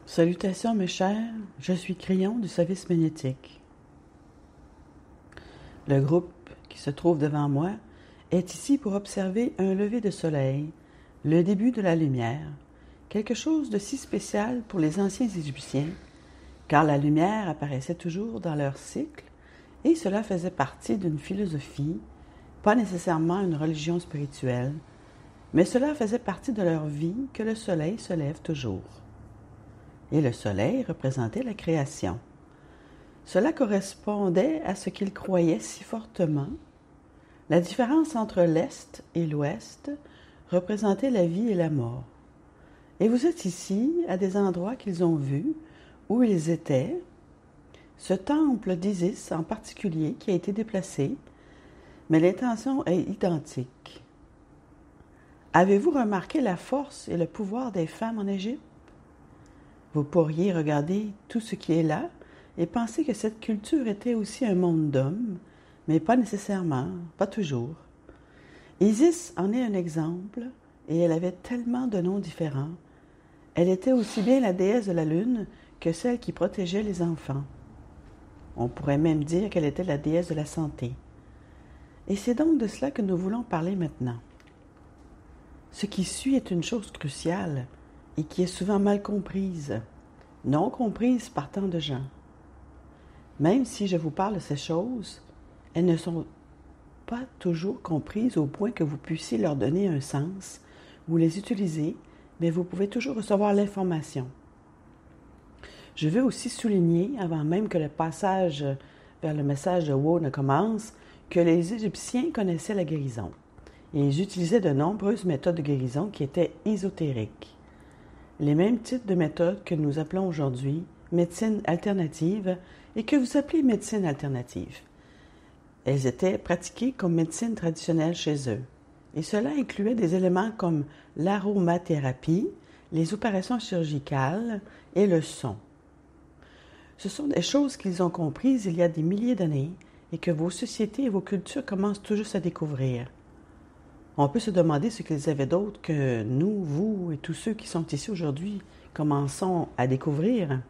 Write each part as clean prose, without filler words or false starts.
Salutations mes chers, je suis Crayon du service magnétique. Le groupe qui se trouve devant moi est ici pour observer un lever de soleil, le début de la lumière, quelque chose de si spécial pour les anciens Égyptiens, car la lumière apparaissait toujours dans leur cycle et cela faisait partie d'une philosophie, pas nécessairement une religion spirituelle, mais cela faisait partie de leur vie que le soleil se lève toujours. Et le soleil représentait la création. Cela correspondait à ce qu'ils croyaient si fortement. La différence entre l'Est et l'Ouest représentait la vie et la mort. Et vous êtes ici, à des endroits qu'ils ont vus, où ils étaient. Ce temple d'Isis en particulier qui a été déplacé, mais l'intention est identique. Avez-vous remarqué la force et le pouvoir des femmes en Égypte? Vous pourriez regarder tout ce qui est là et penser que cette culture était aussi un monde d'hommes, mais pas nécessairement, pas toujours. Isis en est un exemple, et elle avait tellement de noms différents. Elle était aussi bien la déesse de la lune que celle qui protégeait les enfants. On pourrait même dire qu'elle était la déesse de la santé. Et c'est donc de cela que nous voulons parler maintenant. Ce qui suit est une chose cruciale, et qui est souvent mal comprise, non comprise par tant de gens. Même si je vous parle de ces choses, elles ne sont pas toujours comprises au point que vous puissiez leur donner un sens ou les utiliser, mais vous pouvez toujours recevoir l'information. Je veux aussi souligner, avant même que le passage vers le message de Wo ne commence, que les Égyptiens connaissaient la guérison, et ils utilisaient de nombreuses méthodes de guérison qui étaient ésotériques. Les mêmes types de méthodes que nous appelons aujourd'hui médecine alternative et que vous appelez médecine alternative. Elles étaient pratiquées comme médecine traditionnelle chez eux. Et cela incluait des éléments comme l'aromathérapie, les opérations chirurgicales et le son. Ce sont des choses qu'ils ont comprises il y a des milliers d'années et que vos sociétés et vos cultures commencent tout juste à découvrir. On peut se demander ce qu'ils avaient d'autre que nous, vous et tous ceux qui sont ici aujourd'hui commençons à découvrir.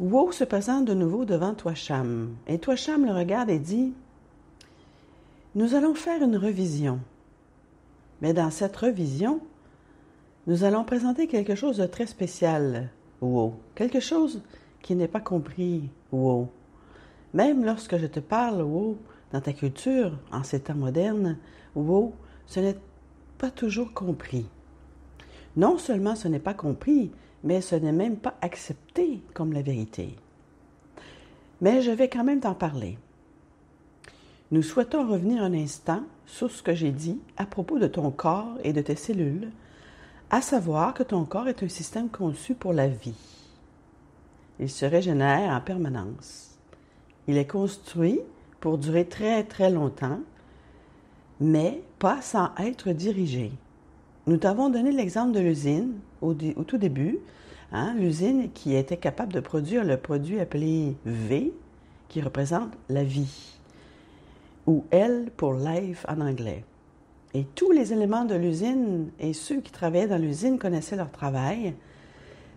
Wo se présente de nouveau devant Twacham, et Twacham le regarde et dit « Nous allons faire une revision. Mais dans cette revision, nous allons présenter quelque chose de très spécial, Wo. Quelque chose qui n'est pas compris, Wo. Même lorsque je te parle, Wo, dans ta culture, en ces temps modernes, Wo, ce n'est pas toujours compris. Non seulement ce n'est pas compris, mais ce n'est même pas accepté comme la vérité. Mais je vais quand même t'en parler. Nous souhaitons revenir un instant sur ce que j'ai dit à propos de ton corps et de tes cellules, à savoir que ton corps est un système conçu pour la vie. Il se régénère en permanence. Il est construit pour durer très très longtemps, mais pas sans être dirigé. Nous t'avons donné l'exemple de l'usine au tout début, l'usine qui était capable de produire le produit appelé V, qui représente la vie, ou L pour life en anglais. Et tous les éléments de l'usine et ceux qui travaillaient dans l'usine connaissaient leur travail,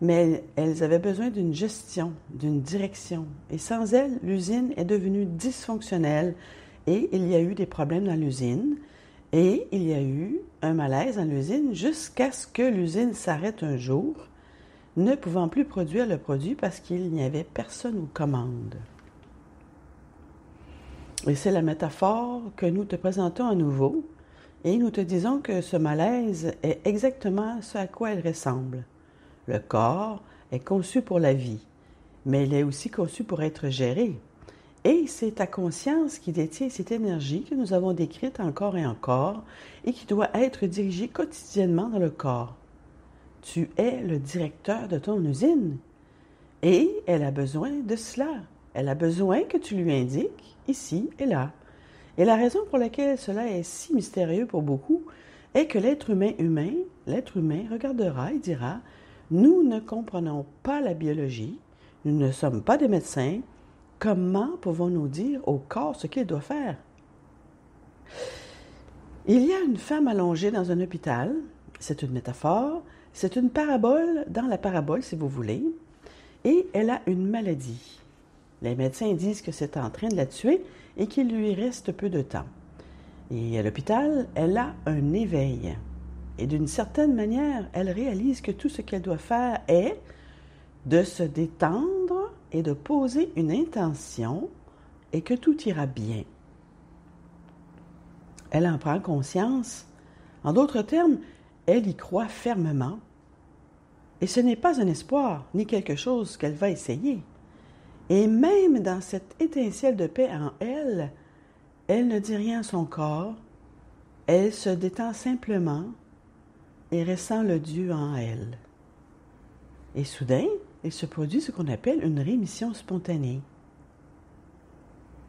mais elles avaient besoin d'une gestion, d'une direction. Et sans elles, l'usine est devenue dysfonctionnelle et il y a eu des problèmes dans l'usine. Et il y a eu un malaise dans l'usine jusqu'à ce que l'usine s'arrête un jour, ne pouvant plus produire le produit parce qu'il n'y avait personne aux commandes. Et c'est la métaphore que nous te présentons à nouveau et nous te disons que ce malaise est exactement ce à quoi il ressemble. Le corps est conçu pour la vie, mais il est aussi conçu pour être géré. Et c'est ta conscience qui détient cette énergie que nous avons décrite encore et encore et qui doit être dirigée quotidiennement dans le corps. Tu es le directeur de ton usine et elle a besoin de cela. Elle a besoin que tu lui indiques ici et là. Et la raison pour laquelle cela est si mystérieux pour beaucoup est que l'être humain regardera et dira « Nous ne comprenons pas la biologie, nous ne sommes pas des médecins, comment pouvons-nous dire au corps ce qu'il doit faire? » Il y a une femme allongée dans un hôpital, c'est une métaphore, C'est une parabole dans la parabole, si vous voulez, et elle a une maladie. Les médecins disent que c'est en train de la tuer et qu'il lui reste peu de temps. Et à l'hôpital, elle a un éveil. Et d'une certaine manière, elle réalise que tout ce qu'elle doit faire est de se détendre et de poser une intention et que tout ira bien. Elle en prend conscience. En d'autres termes, elle y croit fermement. Et ce n'est pas un espoir, ni quelque chose qu'elle va essayer. Et même dans cette étincelle de paix en elle, elle ne dit rien à son corps, elle se détend simplement et ressent le Dieu en elle. Et soudain, il se produit ce qu'on appelle une rémission spontanée.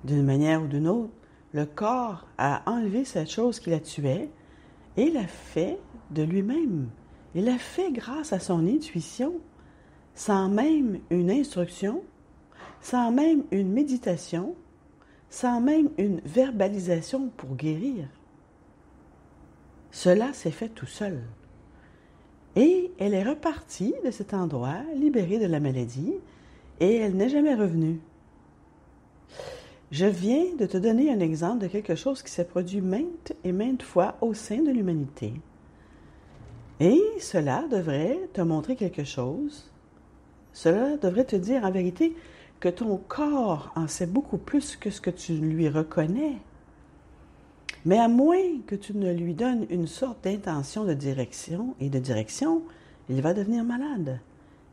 D'une manière ou d'une autre, le corps a enlevé cette chose qui la tuait et l'a fait de lui-même. Il l'a fait grâce à son intuition, sans même une instruction, sans même une méditation, sans même une verbalisation pour guérir. Cela s'est fait tout seul. Et elle est repartie de cet endroit, libérée de la maladie, et elle n'est jamais revenue. Je viens de te donner un exemple de quelque chose qui s'est produit maintes et maintes fois au sein de l'humanité. Et cela devrait te montrer quelque chose. Cela devrait te dire en vérité que ton corps en sait beaucoup plus que ce que tu lui reconnais. Mais à moins que tu ne lui donnes une sorte d'intention de direction, il va devenir malade.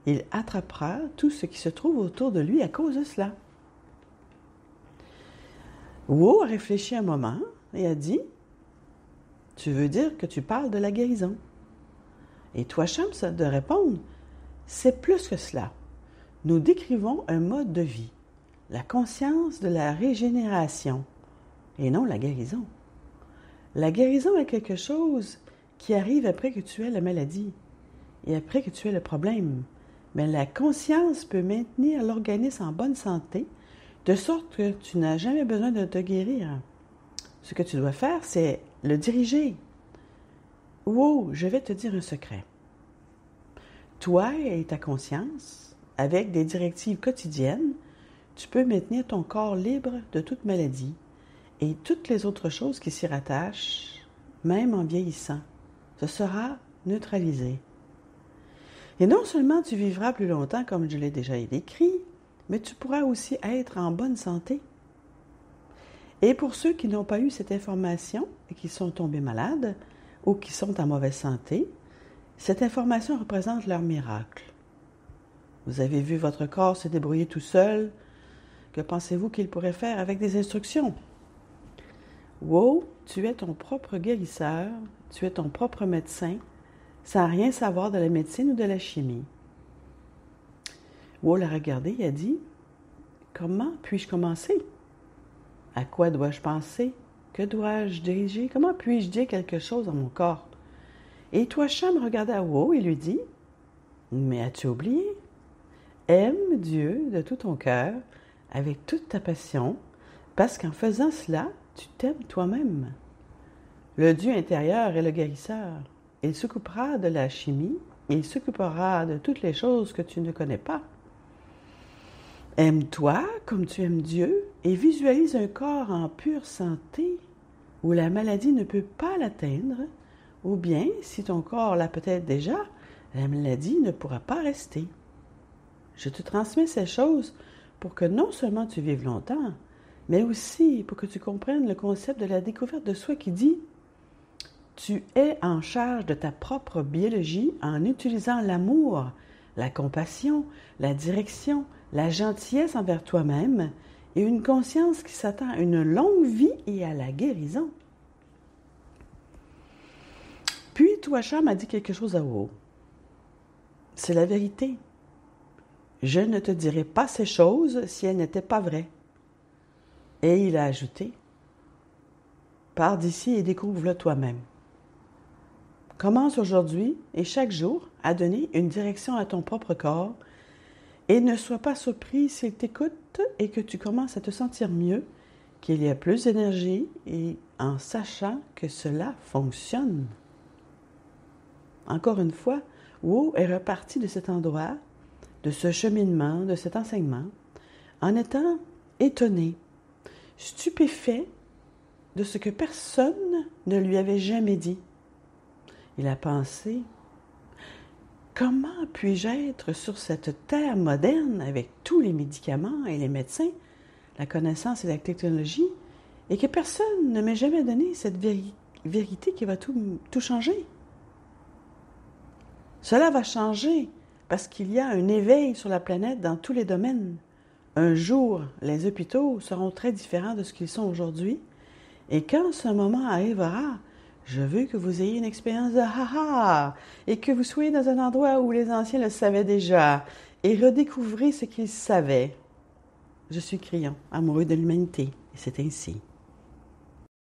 Il attrapera tout ce qui se trouve autour de lui à cause de cela. Wu a réfléchi un moment et a dit « Tu veux dire que tu parles de la guérison ?» Et toi, Shams, de répondre « C'est plus que cela. Nous décrivons un mode de vie, la conscience de la régénération, et non la guérison. La guérison est quelque chose qui arrive après que tu aies la maladie et après que tu aies le problème. Mais la conscience peut maintenir l'organisme en bonne santé, de sorte que tu n'as jamais besoin de te guérir. Ce que tu dois faire, c'est le diriger. Wow, je vais te dire un secret. Toi et ta conscience, avec des directives quotidiennes, tu peux maintenir ton corps libre de toute maladie et toutes les autres choses qui s'y rattachent, même en vieillissant. Ce sera neutralisé. Et non seulement tu vivras plus longtemps, comme je l'ai déjà décrit, mais tu pourras aussi être en bonne santé. Et pour ceux qui n'ont pas eu cette information et qui sont tombés malades ou qui sont en mauvaise santé, cette information représente leur miracle. Vous avez vu votre corps se débrouiller tout seul. Que pensez-vous qu'il pourrait faire avec des instructions? Wow, tu es ton propre guérisseur, tu es ton propre médecin, sans rien savoir de la médecine ou de la chimie. Wow l'a regardé et a dit « Comment puis-je commencer? À quoi dois-je penser? Que dois-je diriger? Comment puis-je dire quelque chose dans mon corps? » Et toi, Sham regarda Wow et lui dit « Mais as-tu oublié? Aime Dieu de tout ton cœur, avec toute ta passion, parce qu'en faisant cela, tu t'aimes toi-même. Le Dieu intérieur est le guérisseur. Il s'occupera de la chimie, il s'occupera de toutes les choses que tu ne connais pas. Aime-toi comme tu aimes Dieu et visualise un corps en pure santé où la maladie ne peut pas l'atteindre, ou bien, si ton corps l'a peut-être déjà, la maladie ne pourra pas rester. Je te transmets ces choses pour que non seulement tu vives longtemps, mais aussi pour que tu comprennes le concept de la découverte de soi qui dit « Tu es en charge de ta propre biologie en utilisant l'amour, la compassion, la direction, la gentillesse envers toi-même et une conscience qui s'attend à une longue vie et à la guérison. » Puis Touacham a dit quelque chose à Wo. C'est la vérité. Je ne te dirai pas ces choses si elles n'étaient pas vraies. Et il a ajouté, pars d'ici et découvre-le toi-même. Commence aujourd'hui et chaque jour à donner une direction à ton propre corps et ne sois pas surpris s'il t'écoute et que tu commences à te sentir mieux, qu'il y a plus d'énergie et en sachant que cela fonctionne. Encore une fois, Wu est reparti de cet endroit, de ce cheminement, de cet enseignement, en étant étonné, stupéfait de ce que personne ne lui avait jamais dit. Il a pensé, comment puis-je être sur cette terre moderne avec tous les médicaments et les médecins, la connaissance et la technologie, et que personne ne m'ait jamais donné cette vérité qui va tout changer? Cela va changer parce qu'il y a un éveil sur la planète dans tous les domaines. Un jour, les hôpitaux seront très différents de ce qu'ils sont aujourd'hui, et quand ce moment arrivera, je veux que vous ayez une expérience de ha-ha et que vous soyez dans un endroit où les anciens le savaient déjà et redécouvrez ce qu'ils savaient. Je suis Crillon, amoureux de l'humanité, et c'est ainsi.